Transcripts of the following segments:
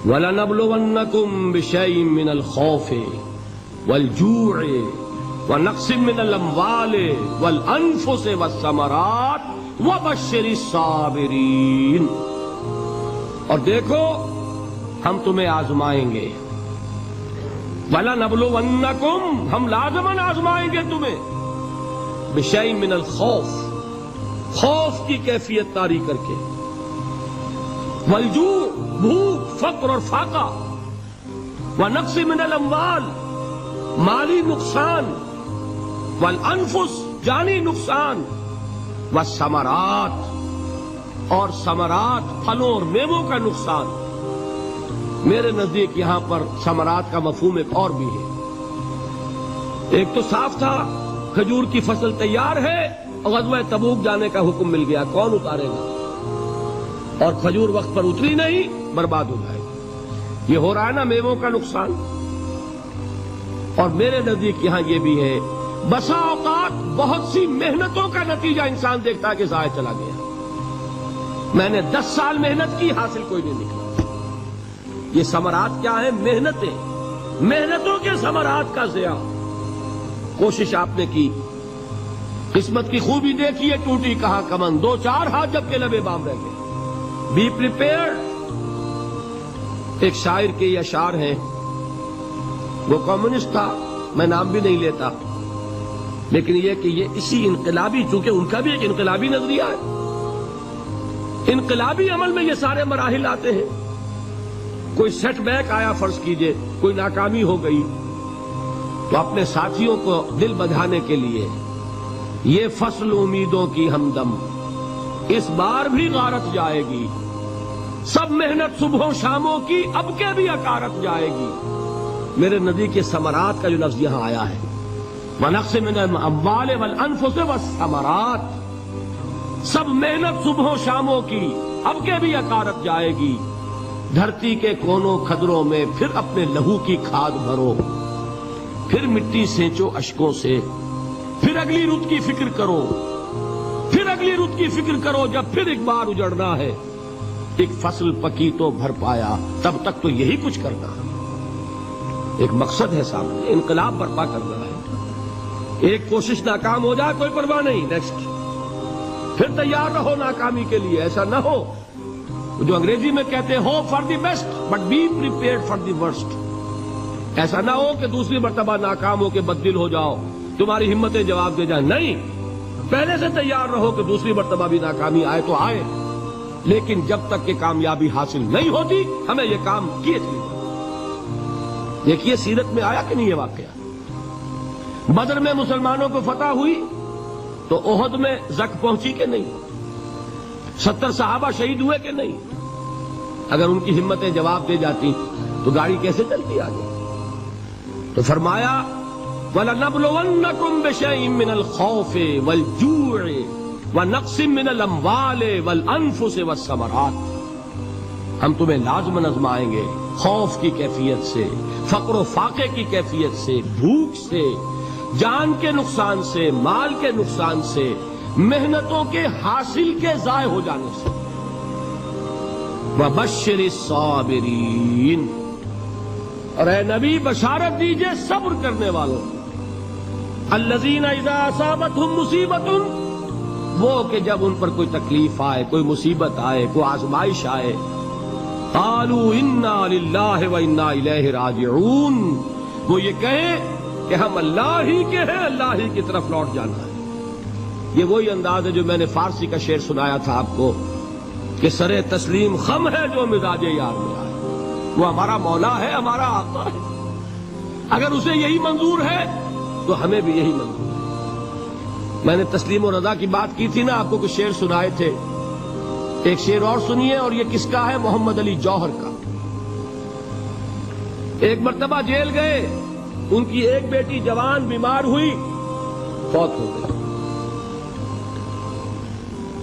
وَلَنَبْلُوَنَّكُمْ بِشَيْءٍ مِّنَ الْخَوْفِ وَالْجُوعِ وَنَقْصٍ مِّنَ الْأَمْوَالِ وَالْأَنفُسِ وَالثَّمَرَاتِ وَبَشِّرِ الصَّابِرِينَ۔ اور دیکھو ہم تمہیں آزمائیں گے، وَلَنَبْلُوَنَّكُمْ ہم لازماً آزمائیں گے تمہیں، بِشَيْءٍ مِّنَ الْخَوْفِ خوف کی کیفیت طاری کر کے، والجوع بھوک فقر اور فاقہ، ونقص من الاموال مالی نقصان، والانفس جانی نقصان، والثمرات اور ثمرات پھلوں اور میووں کا نقصان۔ میرے نزدیک یہاں پر ثمرات کا مفہوم ایک اور بھی ہے۔ ایک تو صاف تھا کھجور کی فصل تیار ہے اور غزوہ تبوک جانے کا حکم مل گیا، کون اتارے گا؟ اور کھجور وقت پر اتری نہیں، برباد ہو جائے گی۔ یہ ہو رہا ہے نا میووں کا نقصان۔ اور میرے نزدیک یہاں یہ بھی ہے، بسا اوقات بہت سی محنتوں کا نتیجہ انسان دیکھتا ہے کہ ضائع چلا گیا، میں نے 10 سال محنت کی، حاصل کوئی نہیں نکلا۔ یہ ثمرات کیا ہیں؟ محنتیں، محنتوں کے ثمرات کا ضیاع۔ کوشش آپ نے کی، قسمت کی خوبی دیکھی ہے، ٹوٹی کہاں کمن، 2-4 ہاتھ جب کے لبے بام رہ گئے۔ Be prepared. ایک شاعر کے یہ اشعار ہیں، وہ کمیونسٹ تھا، میں نام بھی نہیں لیتا، لیکن یہ کہ یہ اسی انقلابی، چونکہ ان کا بھی ایک انقلابی نظریہ ہے، انقلابی عمل میں یہ سارے مراحل آتے ہیں۔ کوئی سیٹ بیک آیا فرض کیجئے، کوئی ناکامی ہو گئی، تو اپنے ساتھیوں کو دل بدھانے کے لیے یہ فصل امیدوں کی ہمدم اس بار بھی غارت جائے گی، سب محنت صبحوں شاموں کی اب کے بھی اکارت جائے گی۔ میرے نزدیک یہ ثمرات کا جو لفظ یہاں آیا ہے، وَنَقْصٍ مِّنَ الْأَمْوَالِ وَالْأَنفُسِ وَالثَّمَرَاتِ، سب محنت صبحوں شاموں کی اب کے بھی اکارت جائے گی۔ دھرتی کے کونوں کھدروں میں پھر اپنے لہو کی کھاد بھرو، پھر مٹی سینچو اشکوں سے، پھر اگلی رت کی فکر کرو، پھر اگلی رت کی فکر کرو، جب پھر ایک بار اجڑنا ہے۔ ایک فصل پکی تو بھر پایا، تب تک تو یہی کچھ کرنا ہے۔ ایک مقصد ہے سامنے، انقلاب برپا کرنا ہے۔ ایک کوشش ناکام ہو جائے کوئی پرواہ نہیں، نیکسٹ، پھر تیار رہو ناکامی کے لیے۔ ایسا نہ ہو جو انگریزی میں کہتے ہیں hope for the best but be prepared for the worst. ایسا نہ ہو کہ دوسری مرتبہ ناکام ہو کے بددل ہو جاؤ، تمہاری ہمتیں جواب دے جائیں، نہیں، پہلے سے تیار رہو کہ دوسری مرتبہ بھی ناکامی آئے تو آئے، لیکن جب تک کہ کامیابی حاصل نہیں ہوتی ہمیں یہ کام کیے چلے۔ دیکھیے سیرت میں آیا کہ نہیں یہ واقعہ؟ بدر میں مسلمانوں کو فتح ہوئی تو احد میں زک پہنچی کہ نہیں؟ 70 صحابہ شہید ہوئے کہ نہیں؟ اگر ان کی ہمتیں جواب دے جاتی تو گاڑی کیسے چلتی آگے؟ تو فرمایا وَلَنَبْلُوَنَّكُمْ بِشَيْءٍ مِّنَ الْخَوْفِ وَالْجُوعِ وَنَقْصٍ مِّنَ الْأَمْوَالِ وَالْأَنفُسِ وَالثَّمَرَاتِ، ہم تمہیں لازماً آزمائیں گے، خوف کی کیفیت سے، فقر و فاقے کی کیفیت سے، بھوک سے، جان کے نقصان سے، مال کے نقصان سے، محنتوں کے حاصل کے ضائع ہو جانے سے۔ وَبَشِّرِ الصَّابِرِينَ، اور اے نبی بشارت دیجئے صبر کرنے والوں، الَّذِينَ إِذَا أَصَابَتْهُمْ مُصِيبَةٌ، وہ کہ جب ان پر کوئی تکلیف آئے، کوئی مصیبت آئے، کوئی آزمائش آئے، قَالُوا إِنَّا لِلَّهِ وَإِنَّا إِلَيْهِ رَاجِعُونَ، وہ یہ کہیں کہ ہم اللہ ہی کے ہیں، اللہ ہی کی طرف لوٹ جانا ہے۔ یہ وہی انداز ہے جو میں نے فارسی کا شعر سنایا تھا آپ کو کہ سرے تسلیم خم ہے جو مزاج یار میں آئے۔ وہ ہمارا مولا ہے، ہمارا آقا ہے، اگر اسے یہی منظور ہے تو ہمیں بھی یہی منظور ہے۔ میں نے تسلیم و رضا کی بات کی تھی نا، آپ کو کچھ شعر سنائے تھے، ایک شعر اور سنیے، اور یہ کس کا ہے؟ محمد علی جوہر کا۔ ایک مرتبہ جیل گئے، ان کی ایک بیٹی جوان بیمار ہوئی، فوت ہو گئی،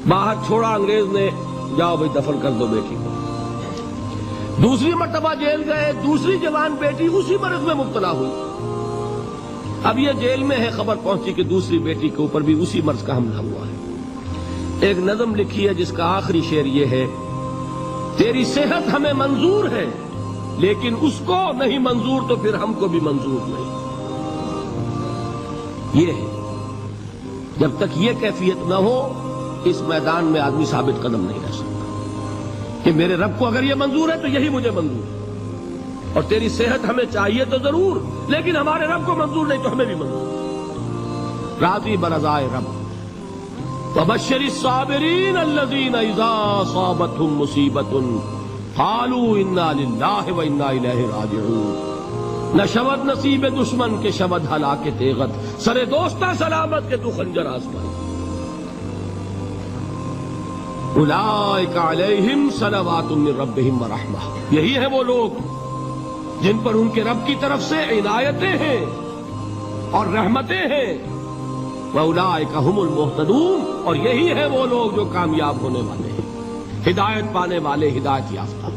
باہر چھوڑا انگریز نے، جاؤ بھائی دفن کر دو بیٹی کو۔ دوسری مرتبہ جیل گئے، دوسری جوان بیٹی اسی مرض میں مبتلا ہوئی، اب یہ جیل میں ہے، خبر پہنچی کہ دوسری بیٹی کے اوپر بھی اسی مرض کا حملہ ہوا ہے۔ ایک نظم لکھی ہے جس کا آخری شعر یہ ہے، تیری صحت ہمیں منظور ہے لیکن اس کو نہیں منظور تو پھر ہم کو بھی منظور نہیں۔ یہ ہے، جب تک یہ کیفیت نہ ہو اس میدان میں آدمی ثابت قدم نہیں رہ سکتا کہ میرے رب کو اگر یہ منظور ہے تو یہی مجھے منظور ہے، اور تیری صحت ہمیں چاہیے تو ضرور لیکن ہمارے رب کو منظور نہیں تو ہمیں بھی منظور۔ راضی برضائے رب، وبشر الصابرین الذین اذا اصابتهم مصیبۃ قالوا انا للہ وانا الیہ راجعون۔ نہ شود نصیب دشمن کے شود ہلاک تیغت، سر دوستہ سلامت کے تو خنجر آسمان۔ اولئک علیہم صلوات من ربہم ورحمہ، یہی ہے وہ لوگ جن پر ان کے رب کی طرف سے عنایتیں ہیں اور رحمتیں ہیں۔ وَأُولَٰئِكَ هُمُ الْمُهْتَدُونَ، اور یہی ہے وہ لوگ جو کامیاب ہونے والے ہیں، ہدایت پانے والے، ہدایت یافتہ۔